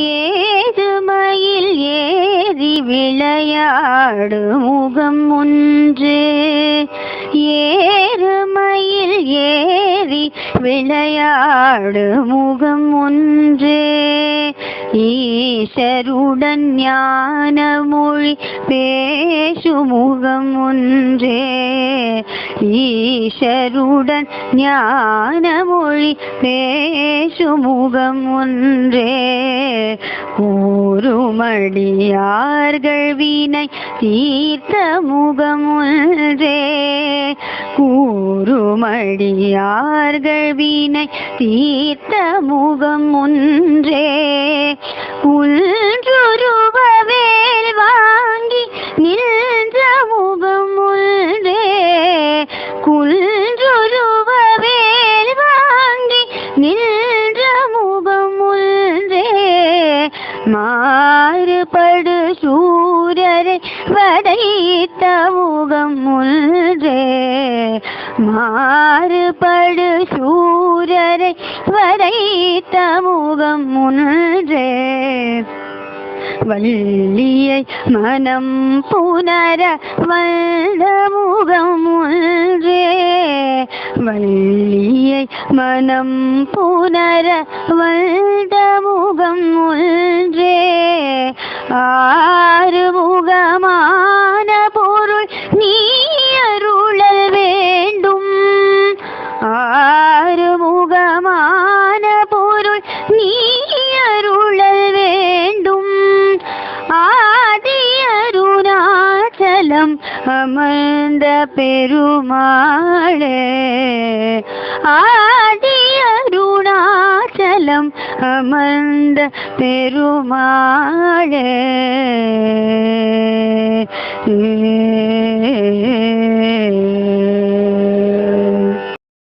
ஏதுமயில் ஏறி விளையாடு முகம் ஒன்று, ஏறுமயில் ஏறி விளையாடு முகம் ஒன்று, ஈசருடன் ஞான மொழி பேசும் முகம் ஒன்றே, ஈசருடன் ஞான மொழி பேசும் முகம் ஒன்றே, கூறுமடியார்கள் வினை தீர்த்த முகம் ஒன்றே, கூறுமடியார்கள் வினை தீர்த்த முகம் ஒன்றே, உள்றுருவ வேல் வாங்கி நின்ற முகம் ஒன்றே, குன்றுருவ வேல் வாங்கி நின்ற முகம் ஒன்றே, மாறுபடு சூரரை வதைத்த முகம் ஒன்றே, மாறுபடு சூரரை வதைத்த முகம் ஒன்றே, வள்ளியை மனம் புனர வந்த முகம் ஒன்றே, வள்ளியை மனம் புனர வந்த முகம் ஒன்றே, ஆறுமுகமான பொருள் நீ அருளல் வேண்டும், ஆறுமுகமான பொருள் நீ அருளல் வேண்டும், ஆதி அருணாச்சலம் அமர்ந்த பெருமாளே, ஆதி அருணாச்சலம் அமர்ந்த பெருமாளே.